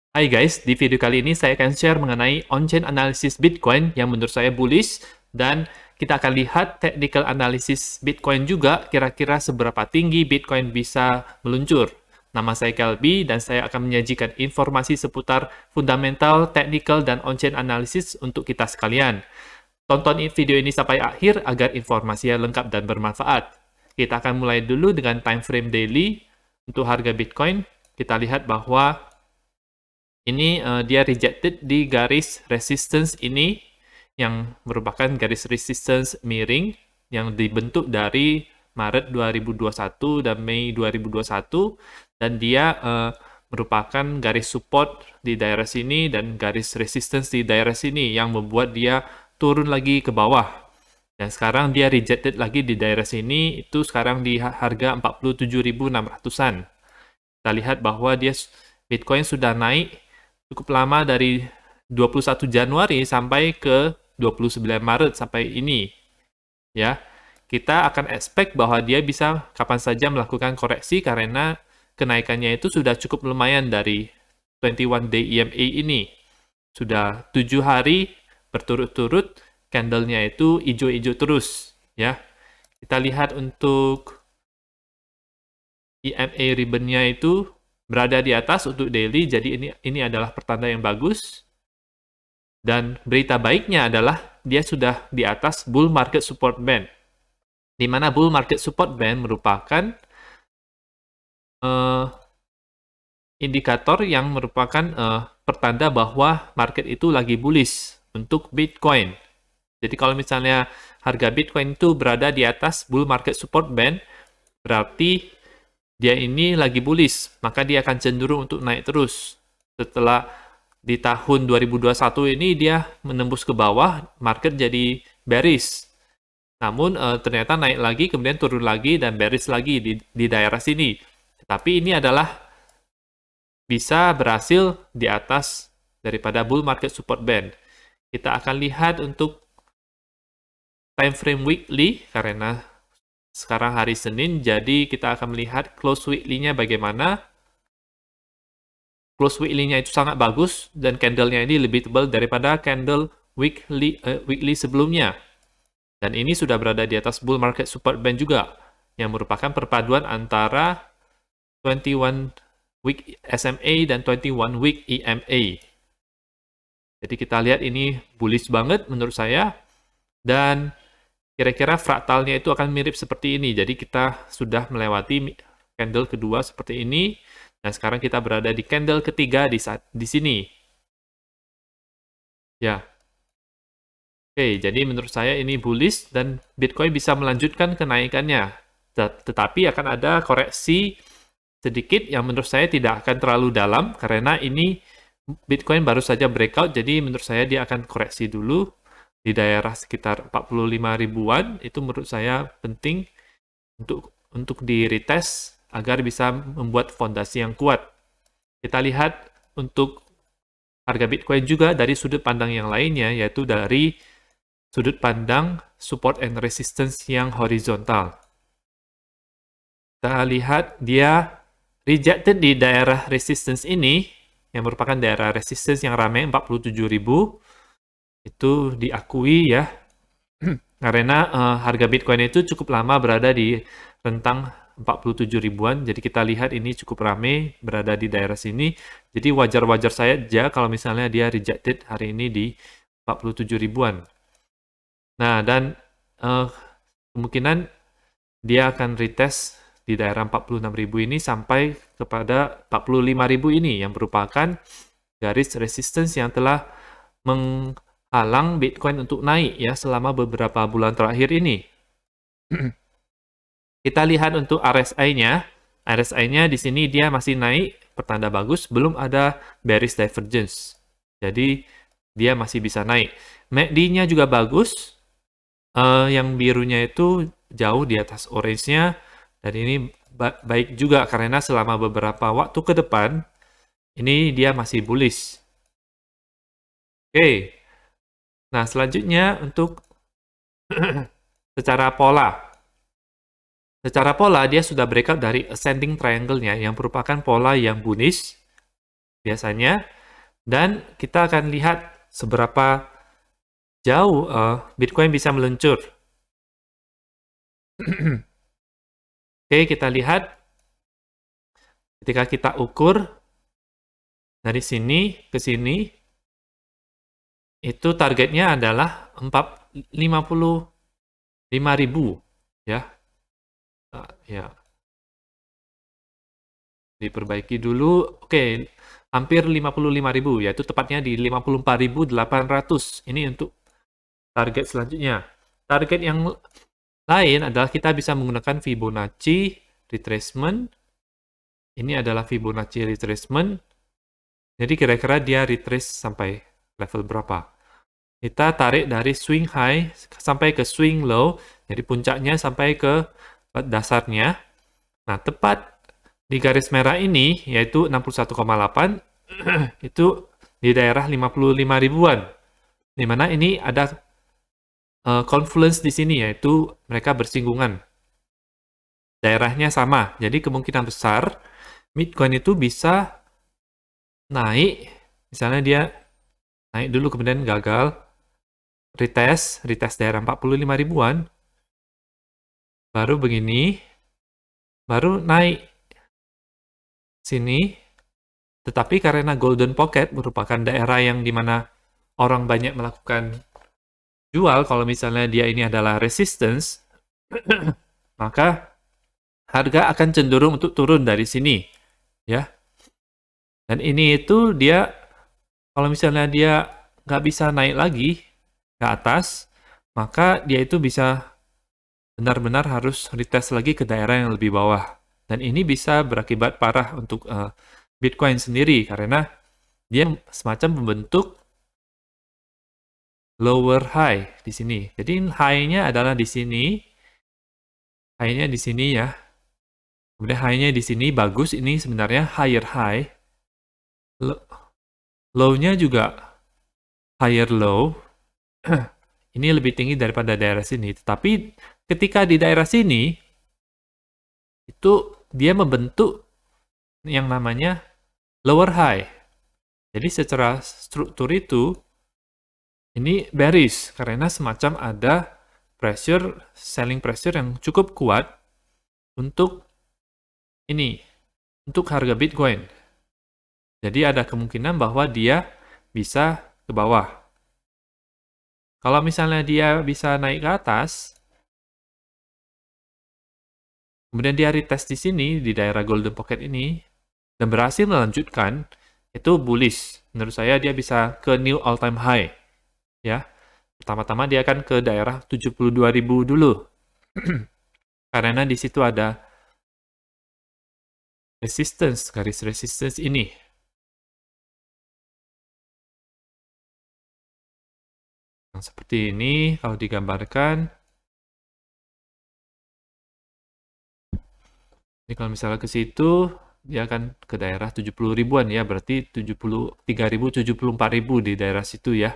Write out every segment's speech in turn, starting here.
Hai guys, di video kali ini saya akan share mengenai on-chain analysis Bitcoin yang menurut saya bullish, dan kita akan lihat technical analysis Bitcoin juga, kira-kira seberapa tinggi Bitcoin bisa meluncur. Nama saya Kelby dan saya akan menyajikan informasi seputar fundamental, technical, dan on-chain analysis untuk kita sekalian. Tonton video ini sampai akhir agar informasinya lengkap dan bermanfaat. Kita akan mulai dulu dengan time frame daily. Untuk harga Bitcoin, kita lihat bahwa ini dia rejected di garis resistance ini, yang merupakan garis resistance miring yang dibentuk dari Maret 2021 dan Mei 2021, dan dia merupakan garis support di daerah sini dan garis resistance di daerah sini yang membuat dia turun lagi ke bawah. Dan sekarang dia rejected lagi di daerah sini, itu sekarang di harga 47.600-an. Kita lihat bahwa Bitcoin sudah naik cukup lama dari 21 Januari sampai ke 29 Maret sampai ini. Ya, kita akan expect bahwa dia bisa kapan saja melakukan koreksi karena kenaikannya itu sudah cukup lumayan dari 21 day EMA ini. Sudah 7 hari berturut-turut candle-nya itu hijau-hijau terus, ya. Kita lihat untuk EMA ribbon-nya itu berada di atas untuk daily, jadi ini adalah pertanda yang bagus. Dan berita baiknya adalah dia sudah di atas bull market support band, di mana bull market support band merupakan indikator yang merupakan pertanda bahwa market itu lagi bullish untuk Bitcoin. Jadi kalau misalnya harga Bitcoin itu berada di atas bull market support band, berarti dia ini lagi bullish, maka dia akan cenderung untuk naik terus. Setelah di tahun 2021 ini dia menembus ke bawah, market jadi bearish. Namun ternyata naik lagi, kemudian turun lagi, dan bearish lagi di daerah sini. Tetapi ini adalah bisa berhasil di atas daripada bull market support band. Kita akan lihat untuk time frame weekly, karena sekarang hari Senin, jadi kita akan melihat close weekly-nya bagaimana. Close weekly-nya itu sangat bagus, dan candle-nya ini lebih tebal daripada candle weekly sebelumnya. Dan ini sudah berada di atas bull market support band juga, yang merupakan perpaduan antara 21 week SMA dan 21 week EMA. Jadi kita lihat ini bullish banget menurut saya, dan kira-kira fraktalnya itu akan mirip seperti ini. Jadi kita sudah melewati candle kedua seperti ini, dan sekarang kita berada di candle ketiga di sini. Ya. Oke, jadi menurut saya ini bullish dan Bitcoin bisa melanjutkan kenaikannya. Tetapi akan ada koreksi sedikit yang menurut saya tidak akan terlalu dalam, karena ini Bitcoin baru saja breakout, jadi menurut saya dia akan koreksi dulu di daerah sekitar 45 ribuan. Itu menurut saya penting untuk di retest agar bisa membuat fondasi yang kuat. Kita lihat untuk harga Bitcoin juga dari sudut pandang yang lainnya, yaitu dari sudut pandang support and resistance yang horizontal. Kita lihat dia rejected di daerah resistance ini, yang merupakan daerah resistance yang ramai 47.000. Itu diakui ya, karena harga Bitcoin itu cukup lama berada di rentang 47 ribuan, jadi kita lihat ini cukup ramai berada di daerah sini, jadi wajar-wajar saja kalau misalnya dia rejected hari ini di 47 ribuan. Nah, dan kemungkinan dia akan retest di daerah 46.000 ini sampai kepada 45.000 ini, yang merupakan garis resistance yang telah menghalang Bitcoin untuk naik ya selama beberapa bulan terakhir ini. Kita lihat untuk RSI-nya. RSI-nya di sini dia masih naik, pertanda bagus, belum ada bearish divergence. Jadi dia masih bisa naik. MACD-nya juga bagus. Yang birunya itu jauh di atas orange-nya, dan ini baik juga karena selama beberapa waktu ke depan ini dia masih bullish. Oke. Nah, selanjutnya untuk secara pola. Secara pola, dia sudah breakout dari ascending triangle-nya, yang merupakan pola yang bullish biasanya. Dan kita akan lihat seberapa jauh Bitcoin bisa meluncur. Oke, kita lihat ketika kita ukur dari sini ke sini, itu targetnya adalah 55.000 ya. Ya, diperbaiki dulu. Oke, hampir 55.000, yaitu tepatnya di 54.800. Ini untuk target selanjutnya. Target yang lain adalah kita bisa menggunakan Fibonacci retracement. Ini adalah Fibonacci retracement. Jadi kira-kira dia retrace sampai level berapa. Kita tarik dari swing high sampai ke swing low, jadi puncaknya sampai ke dasarnya. Nah, tepat di garis merah ini, yaitu 61,8, itu di daerah 55 ribuan. Di mana ini ada confluence di sini, yaitu mereka bersinggungan. Daerahnya sama, jadi kemungkinan besar Bitcoin itu bisa naik, misalnya dia naik dulu kemudian gagal, retest daerah 45 ribuan, baru begini, baru naik sini, tetapi karena Golden Pocket merupakan daerah yang dimana orang banyak melakukan jual, kalau misalnya dia ini adalah resistance, maka harga akan cenderung untuk turun dari sini, ya. Dan ini itu dia, kalau misalnya dia nggak bisa naik lagi ke atas, maka dia itu bisa benar-benar harus retest lagi ke daerah yang lebih bawah. Dan ini bisa berakibat parah untuk Bitcoin sendiri, karena dia semacam membentuk lower high di sini. Jadi high-nya adalah di sini, high-nya di sini ya. Kemudian high-nya di sini bagus, ini sebenarnya higher high. Low-nya juga higher low. Ini lebih tinggi daripada daerah sini. Tetapi ketika di daerah sini, itu dia membentuk yang namanya lower high. Jadi secara struktur itu, ini bearish, karena semacam ada pressure, selling pressure yang cukup kuat untuk ini, untuk harga Bitcoin. Jadi ada kemungkinan bahwa dia bisa ke bawah. Kalau misalnya dia bisa naik ke atas, kemudian dia retest di sini, di daerah Golden Pocket ini, dan berhasil melanjutkan, itu bullish. Menurut saya dia bisa ke new all time high. Ya, pertama-tama dia akan ke daerah 72.000 dulu. Karena di situ ada resistance, garis resistance ini. Nah, seperti ini kalau digambarkan. Ini kalau misalnya ke situ, dia akan ke daerah 70 ribuan ya, berarti 73.000, 74.000 di daerah situ ya.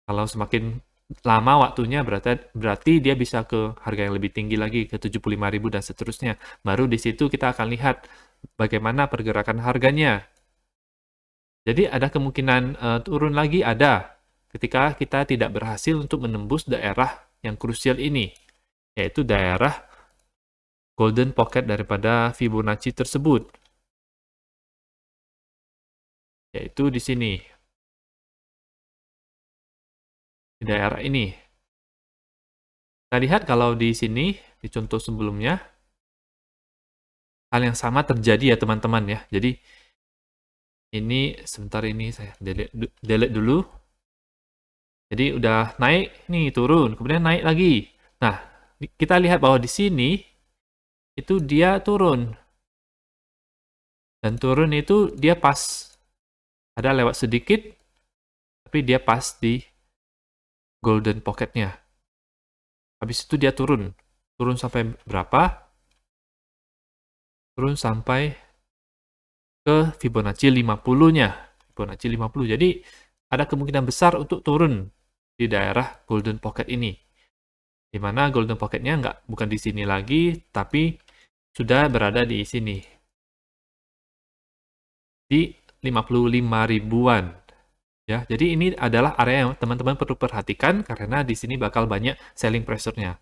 Kalau semakin lama waktunya berarti dia bisa ke harga yang lebih tinggi lagi, ke 75.000 dan seterusnya. Baru di situ kita akan lihat bagaimana pergerakan harganya. Jadi ada kemungkinan turun lagi, ada, ketika kita tidak berhasil untuk menembus daerah yang krusial ini, yaitu daerah Golden Pocket daripada Fibonacci tersebut, yaitu di sini, di daerah ini. Kita lihat kalau di sini, di contoh sebelumnya, hal yang sama terjadi ya teman-teman ya. Jadi ini sebentar, ini saya delete dulu. Jadi udah naik nih, turun, kemudian naik lagi. Nah, kita lihat bahwa di sini itu dia turun. Dan turun itu dia pas. Ada lewat sedikit, tapi dia pas di Golden Pocket-nya. Habis itu dia turun. Turun sampai berapa? Turun sampai ke Fibonacci 50-nya. Fibonacci 50. Jadi ada kemungkinan besar untuk turun di daerah Golden Pocket ini. Di mana Golden Pocket-nya bukan di sini lagi, tapi sudah berada di sini. Di 55 ribuan. Ya, jadi ini adalah area yang teman-teman perlu perhatikan karena di sini bakal banyak selling pressure-nya.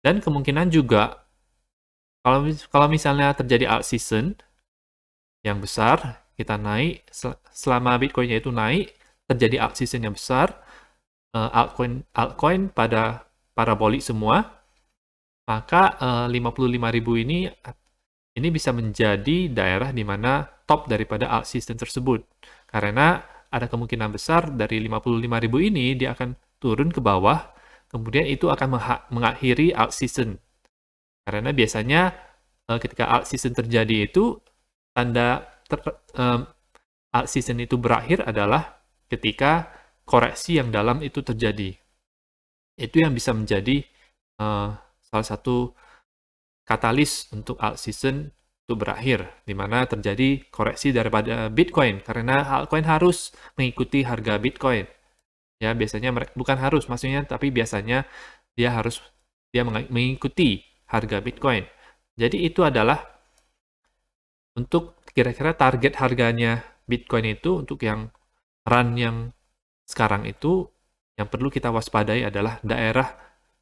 Dan kemungkinan juga kalau misalnya terjadi alt season yang besar, kita naik selama Bitcoin-nya itu naik, terjadi alt season yang besar, altcoin pada parabolik semua, maka 55.000 ini bisa menjadi daerah di mana top daripada alt season tersebut. Karena ada kemungkinan besar dari 55.000 ini dia akan turun ke bawah, kemudian itu akan mengakhiri alt season. Karena biasanya ketika alt season terjadi itu, tanda alt season itu berakhir adalah ketika koreksi yang dalam itu terjadi. Itu yang bisa menjadi salah satu katalis untuk alt season itu berakhir, di mana terjadi koreksi daripada Bitcoin, karena altcoin harus mengikuti harga Bitcoin. Ya, biasanya bukan harus, maksudnya, tapi biasanya dia mengikuti harga Bitcoin. Jadi itu adalah untuk kira-kira target harganya Bitcoin itu untuk yang run yang sekarang itu, yang perlu kita waspadai adalah daerah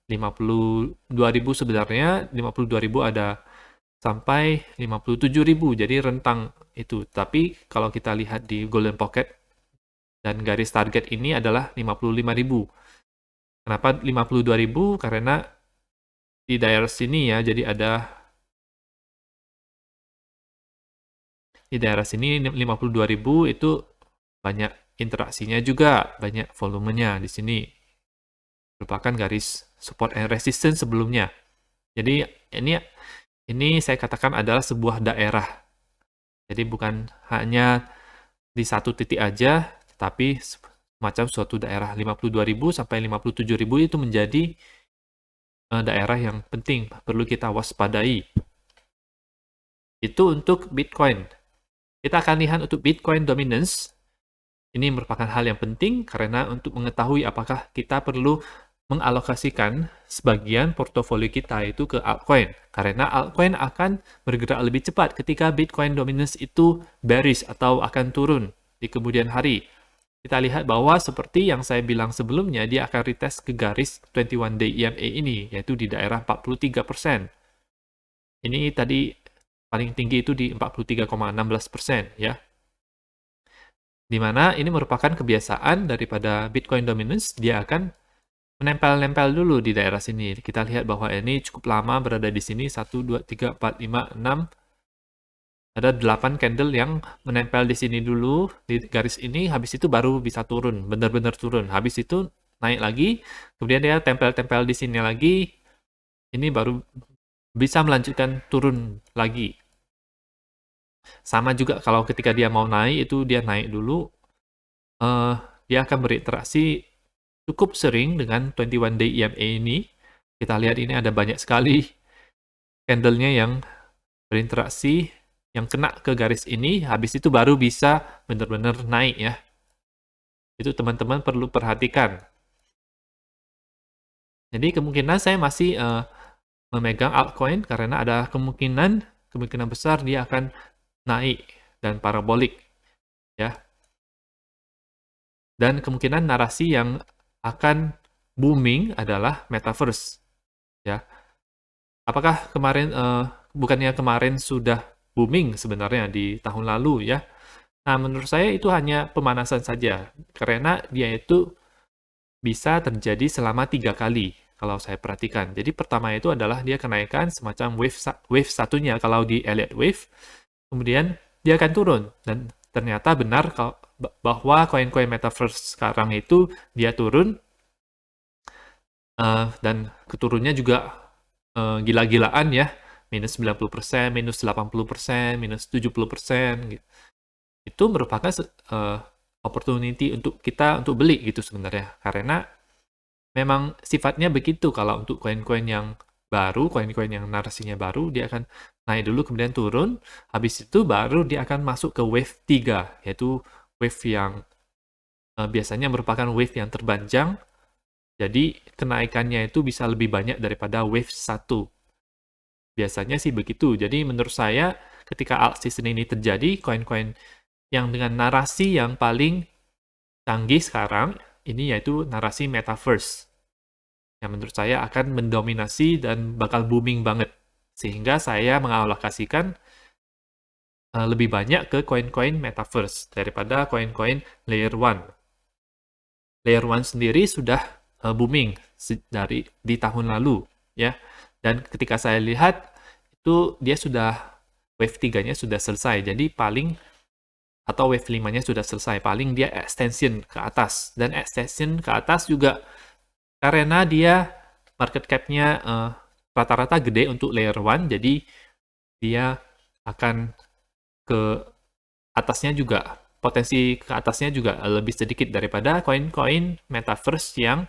52.000 sebenarnya, 52.000 ada sampai 57.000, jadi rentang itu. Tapi kalau kita lihat di Golden Pocket dan garis target ini adalah 55.000. Kenapa 52.000? Karena di daerah sini ya, jadi di daerah sini 52.000 itu banyak interaksinya juga, banyak volumenya di sini. Merupakan garis support and resistance sebelumnya. Jadi ini saya katakan adalah sebuah daerah. Jadi bukan hanya di satu titik aja, tetapi semacam suatu daerah 52.000 sampai 57.000 itu menjadi daerah yang penting, perlu kita waspadai. Itu untuk Bitcoin. Kita akan lihat untuk Bitcoin dominance. Ini merupakan hal yang penting karena untuk mengetahui apakah kita perlu mengalokasikan sebagian portofolio kita itu ke altcoin. Karena altcoin akan bergerak lebih cepat ketika Bitcoin dominance itu bearish atau akan turun di kemudian hari. Kita lihat bahwa seperti yang saya bilang sebelumnya, dia akan retest ke garis 21 day EMA ini, yaitu di daerah 43%. Ini tadi paling tinggi itu di 43,16%, ya. Di mana ini merupakan kebiasaan daripada Bitcoin dominance, dia akan menempel-nempel dulu di daerah sini. Kita lihat bahwa ini cukup lama berada di sini, 1, 2, 3, 4, 5, 6. Ada 8 candle yang menempel di sini dulu, di garis ini, habis itu baru bisa turun, benar-benar turun. Habis itu naik lagi, kemudian dia tempel-tempel di sini lagi, ini baru bisa melanjutkan turun lagi. Sama juga kalau ketika dia mau naik, itu dia naik dulu, dia akan berinteraksi cukup sering dengan 21 day EMA ini. Kita lihat ini ada banyak sekali candle-nya yang berinteraksi, yang kena ke garis ini, habis itu baru bisa benar-benar naik ya. Itu teman-teman perlu perhatikan. Jadi kemungkinan saya masih memegang altcoin karena ada kemungkinan besar dia akan naik dan parabolik ya. Dan kemungkinan narasi yang akan booming adalah metaverse ya. Apakah bukannya kemarin sudah booming sebenarnya di tahun lalu ya? Nah, menurut saya itu hanya pemanasan saja karena dia itu bisa terjadi selama 3 kali kalau saya perhatikan. Jadi pertama itu adalah dia kenaikan semacam wave satunya kalau di Elliott Wave, kemudian dia akan turun dan ternyata benar bahwa koin-koin metaverse sekarang itu dia turun dan keturunnya juga gila-gilaan ya, minus 90%, minus 80%, minus 70%. Gitu. Itu merupakan opportunity untuk kita untuk beli gitu sebenarnya. Karena memang sifatnya begitu kalau untuk koin-koin yang baru, koin-koin yang narasinya baru, dia akan naik dulu kemudian turun, habis itu baru dia akan masuk ke wave 3, yaitu wave yang biasanya merupakan wave yang terpanjang, jadi kenaikannya itu bisa lebih banyak daripada wave 1. Biasanya sih begitu. Jadi menurut saya ketika alt season ini terjadi, koin-koin yang dengan narasi yang paling canggih sekarang, ini yaitu narasi metaverse, yang menurut saya akan mendominasi dan bakal booming banget. Sehingga saya mengalokasikan lebih banyak ke koin-koin metaverse daripada koin-koin layer 1. Layer 1 sendiri sudah booming dari di tahun lalu, ya. Dan ketika saya lihat itu dia sudah wave 3-nya sudah selesai. Jadi paling atau wave 5-nya sudah selesai. Paling dia extension ke atas. Dan extension ke atas juga karena dia market cap-nya rata-rata gede untuk layer 1, jadi dia akan ke atasnya juga, potensi ke atasnya juga lebih sedikit daripada koin-koin metaverse yang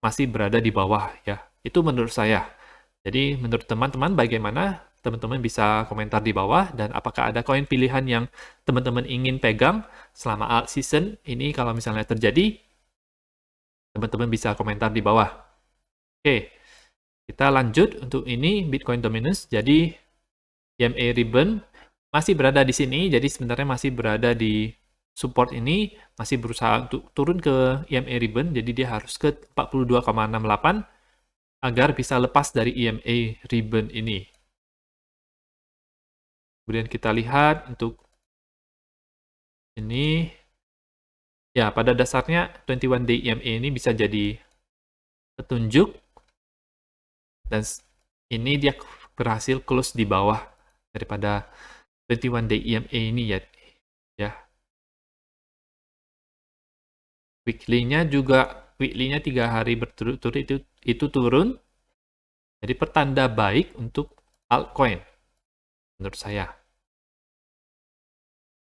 masih berada di bawah, ya. Itu menurut saya. Jadi menurut teman-teman bagaimana? Teman-teman bisa komentar di bawah, dan apakah ada koin pilihan yang teman-teman ingin pegang selama alt season ini kalau misalnya terjadi? Teman-teman bisa komentar di bawah. Oke, kita lanjut untuk ini Bitcoin Dominance. Jadi EMA Ribbon masih berada di sini, jadi sebenarnya masih berada di support ini, masih berusaha untuk turun ke EMA Ribbon, jadi dia harus ke 42,68 agar bisa lepas dari EMA Ribbon ini. Kemudian kita lihat untuk ini, ya pada dasarnya 21 day EMA ini bisa jadi petunjuk, dan ini dia berhasil close di bawah daripada 21 day EMA ini, ya. Weekly-nya juga, weekly-nya 3 hari berturut-turut itu turun. Jadi pertanda baik untuk altcoin menurut saya.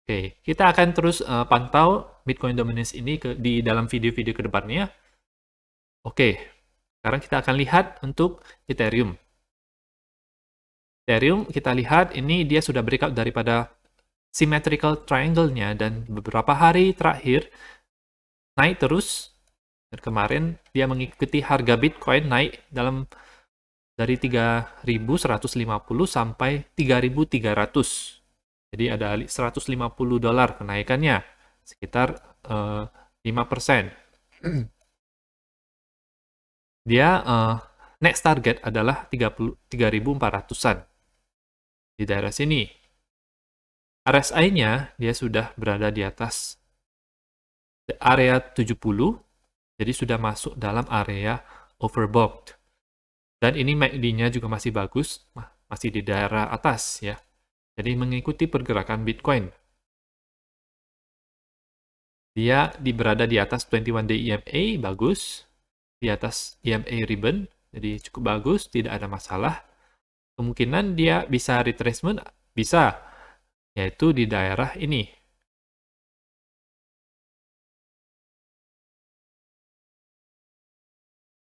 Oke, kita akan terus pantau Bitcoin Dominance ini di dalam video-video ke depannya. Oke, sekarang kita akan lihat untuk Ethereum. Ethereum kita lihat ini dia sudah breakout daripada symmetrical triangle-nya, dan beberapa hari terakhir naik terus. Dan kemarin dia mengikuti harga Bitcoin naik dari 3.150 sampai 3.300. Jadi ada $150 kenaikannya, sekitar 5%. Dia next target adalah 3.400-an di daerah sini. RSI-nya dia sudah berada di atas area 70, jadi sudah masuk dalam area overbought. Dan ini MACD-nya juga masih bagus, masih di daerah atas, ya. Jadi mengikuti pergerakan Bitcoin. Dia berada di atas 21 day EMA, bagus. Di atas EMA ribbon, jadi cukup bagus, tidak ada masalah. Kemungkinan dia bisa retracement, bisa, yaitu di daerah ini.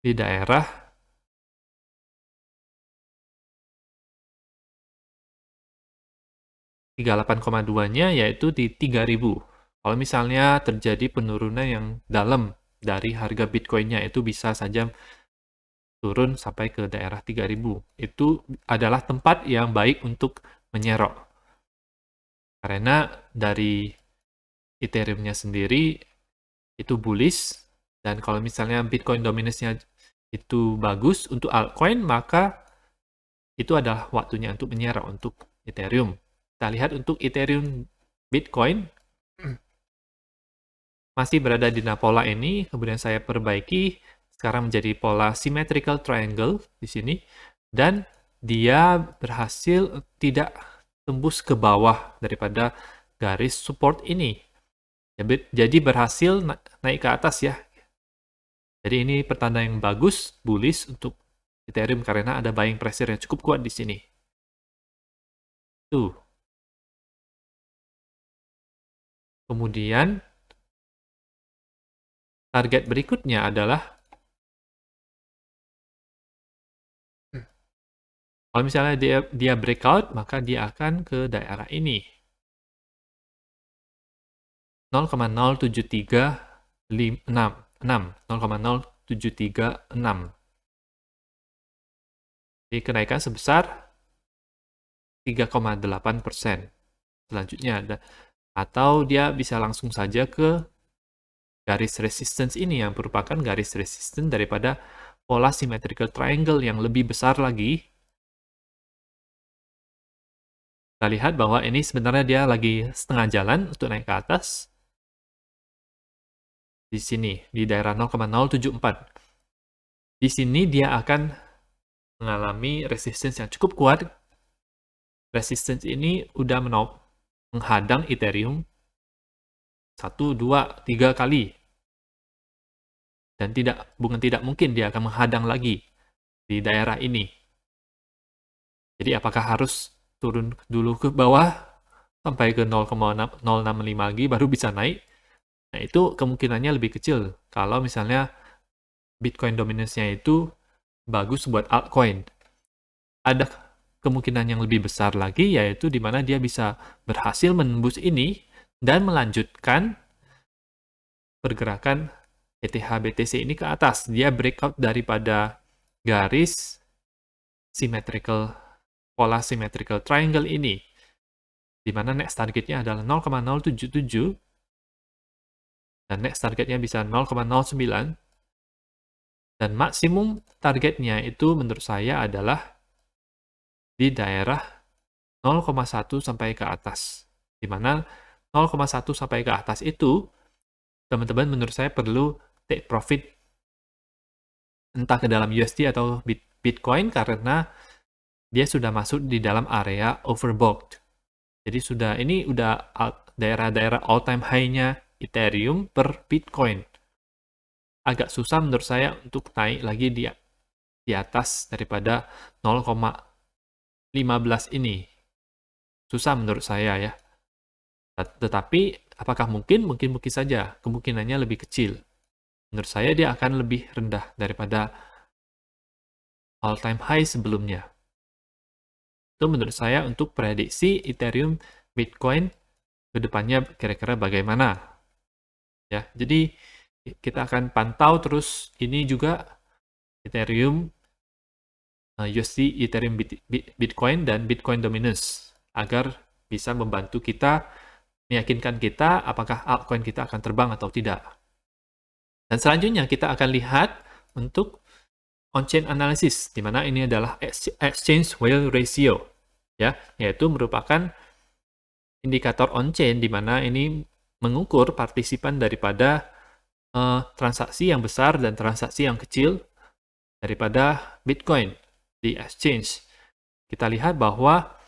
Di daerah 38,2-nya yaitu di 3.000. Kalau misalnya terjadi penurunan yang dalam dari harga Bitcoin-nya, itu bisa saja turun sampai ke daerah 3.000. Itu adalah tempat yang baik untuk menyerok. Karena dari Ethereum-nya sendiri itu bullish, dan kalau misalnya Bitcoin dominance-nya itu bagus untuk altcoin, maka itu adalah waktunya untuk menyerok untuk Ethereum. Kita lihat untuk Ethereum Bitcoin masih berada di pola ini, kemudian saya perbaiki sekarang menjadi pola symmetrical triangle di sini, dan dia berhasil tidak tembus ke bawah daripada garis support ini. Jadi berhasil naik ke atas, ya. Jadi ini pertanda yang bagus, bullish untuk Ethereum karena ada buying pressure yang cukup kuat di sini. Tuh. Kemudian target berikutnya adalah kalau misalnya dia breakout, maka dia akan ke daerah ini. 0,0736. Jadi kenaikan sebesar 3,8%. Selanjutnya ada Atau dia bisa langsung saja ke garis resistance ini yang merupakan garis resistance daripada pola symmetrical triangle yang lebih besar lagi. Kita lihat bahwa ini sebenarnya dia lagi setengah jalan untuk naik ke atas. Di sini, di daerah 0,074. Di sini dia akan mengalami resistance yang cukup kuat. Resistance ini udah menghadang Ethereum 1, 2, 3 kali. Dan bukan tidak mungkin dia akan menghadang lagi di daerah ini. Jadi apakah harus turun dulu ke bawah sampai ke 0,065 lagi baru bisa naik? Nah, itu kemungkinannya lebih kecil kalau misalnya Bitcoin dominance-nya itu bagus buat altcoin. Ada kemungkinan yang lebih besar lagi, yaitu di mana dia bisa berhasil menembus ini dan melanjutkan pergerakan ETH BTC ini ke atas. Dia breakout daripada garis pola symmetrical triangle ini, di mana next targetnya adalah 0,077 dan next targetnya bisa 0,09 dan maksimum targetnya itu menurut saya adalah di daerah 0,1 sampai ke atas, di mana 0,1 sampai ke atas itu teman-teman menurut saya perlu take profit entah ke dalam USD atau Bitcoin karena dia sudah masuk di dalam area overbought. Jadi ini udah daerah-daerah all time high-nya Ethereum per Bitcoin. Agak susah menurut saya untuk naik lagi di atas daripada 0,15 ini. Susah menurut saya ya. Tetapi apakah mungkin? Mungkin saja. Kemungkinannya lebih kecil. Menurut saya dia akan lebih rendah daripada all time high sebelumnya. Itu menurut saya untuk prediksi Ethereum Bitcoin ke depannya kira-kira bagaimana. Ya, jadi kita akan pantau terus ini juga Ethereum, USD, Ethereum Bitcoin dan Bitcoin dominance agar bisa membantu kita meyakinkan kita apakah altcoin kita akan terbang atau tidak. Dan selanjutnya kita akan lihat untuk on-chain analysis, di mana ini adalah exchange whale ratio, ya, yaitu merupakan indikator on-chain di mana ini mengukur partisipan daripada transaksi yang besar dan transaksi yang kecil daripada Bitcoin di exchange. Kita lihat bahwa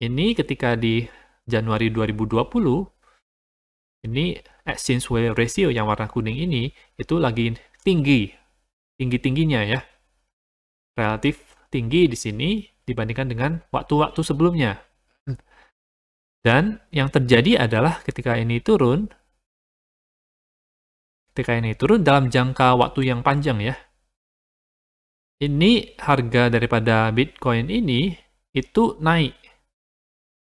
ini ketika di Januari 2020, ini exchange whale ratio yang warna kuning ini itu lagi tinggi-tingginya ya. Relatif tinggi di sini dibandingkan dengan waktu-waktu sebelumnya. Dan yang terjadi adalah ketika ini turun dalam jangka waktu yang panjang ya. Ini harga daripada Bitcoin ini itu naik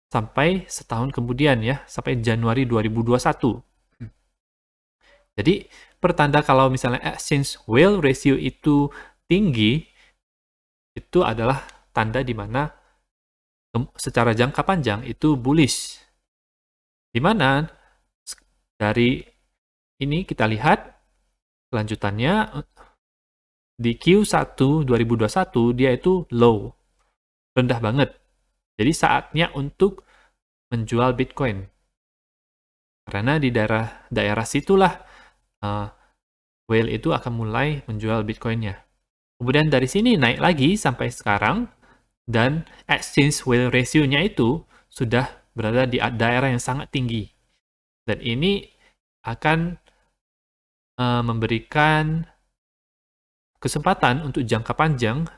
sampai setahun kemudian ya, sampai Januari 2021. Jadi pertanda kalau misalnya exchange whale ratio itu tinggi, itu adalah tanda di mana secara jangka panjang itu bullish. Di mana dari ini kita lihat kelanjutannya di Q1 2021 dia itu low, rendah banget. Jadi saatnya untuk menjual Bitcoin. Karena di daerah situlah whale itu akan mulai menjual Bitcoinnya. Kemudian dari sini naik lagi sampai sekarang, dan exchange whale ratio-nya itu sudah berada di daerah yang sangat tinggi. Dan ini akan memberikan kesempatan untuk jangka panjang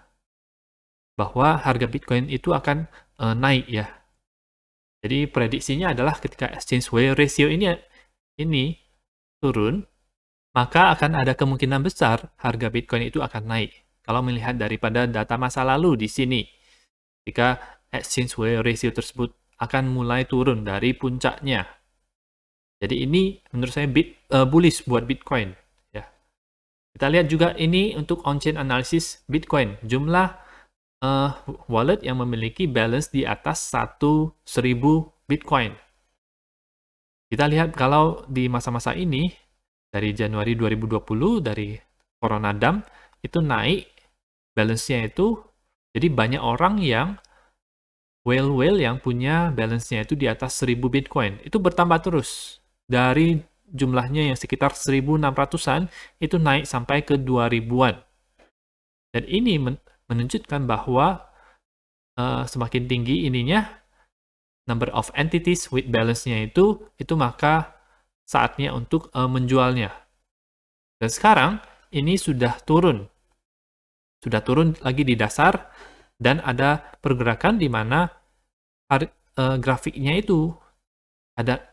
bahwa harga Bitcoin itu akan naik ya. Jadi prediksinya adalah ketika exchange whale ratio ini turun, maka akan ada kemungkinan besar harga Bitcoin itu akan naik. Kalau melihat daripada data masa lalu di sini, jika exchange whale ratio tersebut akan mulai turun dari puncaknya. Jadi ini menurut saya bullish buat Bitcoin. Ya. Kita lihat juga ini untuk on-chain analysis Bitcoin. Jumlah wallet yang memiliki balance di atas 1.000 Bitcoin. Kita lihat kalau di masa-masa ini, dari Januari 2020, dari Corona Dump, itu naik balance-nya itu, jadi banyak orang yang whale-whale yang punya balance-nya itu di atas 1000 Bitcoin. Itu bertambah terus. Dari jumlahnya yang sekitar 1600-an, itu naik sampai ke 2000-an. Dan ini menunjukkan bahwa semakin tinggi ininya, number of entities with balance-nya itu maka saatnya untuk menjualnya. Dan sekarang ini sudah turun lagi di dasar, dan ada pergerakan di mana grafiknya itu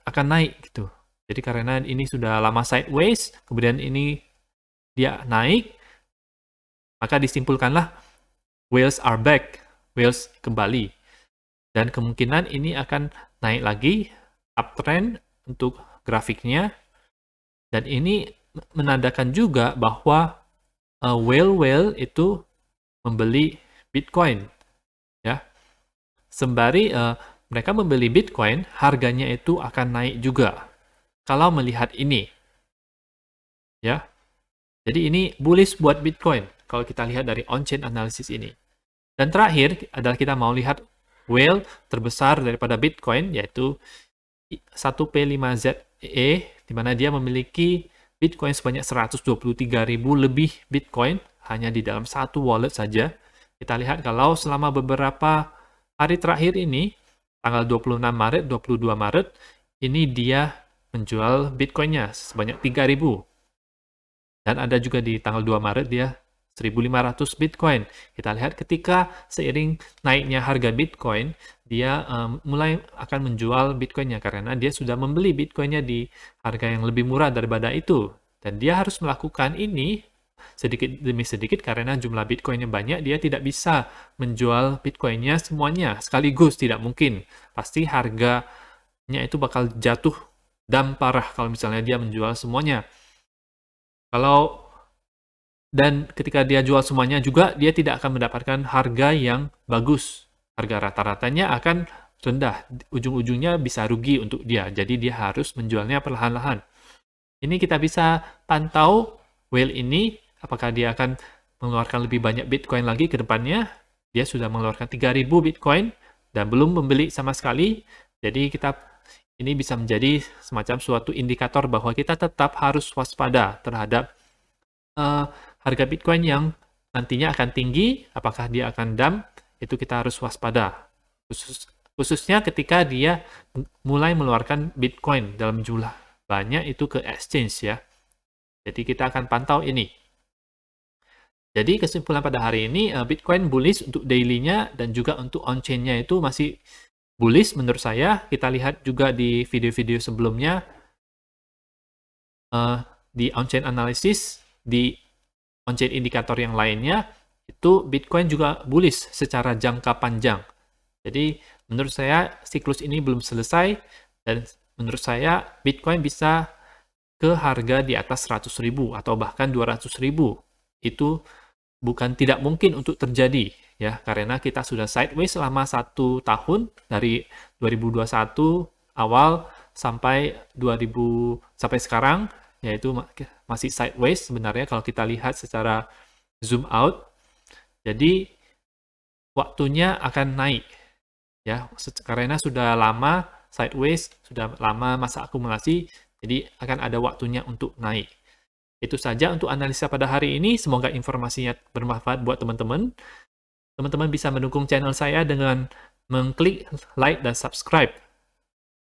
akan naik gitu. Jadi karena ini sudah lama sideways, kemudian ini dia naik, maka disimpulkanlah whales are back, whales kembali. Dan kemungkinan ini akan naik lagi, uptrend untuk grafiknya. Dan ini menandakan juga bahwa whale-whale itu membeli Bitcoin. Ya. Sembari mereka membeli Bitcoin, harganya itu akan naik juga. Kalau melihat ini. Ya. Jadi ini bullish buat Bitcoin, kalau kita lihat dari on-chain analysis ini. Dan terakhir adalah kita mau lihat whale terbesar daripada Bitcoin, yaitu 1P5ZE, di mana dia memiliki Bitcoin sebanyak 123.000 lebih Bitcoin, hanya di dalam satu wallet saja. Kita lihat kalau selama beberapa hari terakhir ini, tanggal 26 Maret, 22 Maret, ini dia menjual Bitcoin-nya sebanyak 3.000. Dan ada juga di tanggal 2 Maret dia 1.500 Bitcoin. Kita lihat ketika seiring naiknya harga Bitcoin, dia mulai akan menjual Bitcoin-nya karena dia sudah membeli Bitcoin-nya di harga yang lebih murah daripada itu. Dan dia harus melakukan ini sedikit demi sedikit karena jumlah Bitcoin-nya banyak, dia tidak bisa menjual Bitcoin-nya semuanya sekaligus, tidak mungkin. Pasti harganya itu bakal jatuh dan parah kalau misalnya dia menjual semuanya. Dan ketika dia jual semuanya juga, dia tidak akan mendapatkan harga yang bagus. Harga rata-ratanya akan rendah. Ujung-ujungnya bisa rugi untuk dia. Jadi dia harus menjualnya perlahan-lahan. Ini kita bisa pantau whale ini, apakah dia akan mengeluarkan lebih banyak Bitcoin lagi ke depannya. Dia sudah mengeluarkan 3.000 Bitcoin dan belum membeli sama sekali. Jadi ini bisa menjadi semacam suatu indikator bahwa kita tetap harus waspada terhadap harga Bitcoin yang nantinya akan tinggi, apakah dia akan dump, itu kita harus waspada. Khususnya ketika dia mulai mengeluarkan Bitcoin dalam jumlah banyak itu ke exchange ya. Jadi kita akan pantau ini. Jadi kesimpulan pada hari ini, Bitcoin bullish untuk daily-nya dan juga untuk on-chain-nya itu masih bullish menurut saya. Kita lihat juga di video-video sebelumnya, di on-chain analysis, di on-chain indikator yang lainnya, itu Bitcoin juga bullish secara jangka panjang. Jadi menurut saya siklus ini belum selesai, dan menurut saya Bitcoin bisa ke harga di atas 100.000 atau bahkan 200.000. Itu bukan tidak mungkin untuk terjadi ya, karena kita sudah sideways selama 1 tahun dari 2021 awal sampai sampai sekarang, yaitu masih sideways sebenarnya kalau kita lihat secara zoom out. Jadi waktunya akan naik ya, karena sudah lama sideways, sudah lama masa akumulasi, jadi akan ada waktunya untuk naik. Itu saja untuk analisa pada hari ini. Semoga informasinya bermanfaat buat teman-teman. Teman-teman bisa mendukung channel saya dengan mengklik like dan subscribe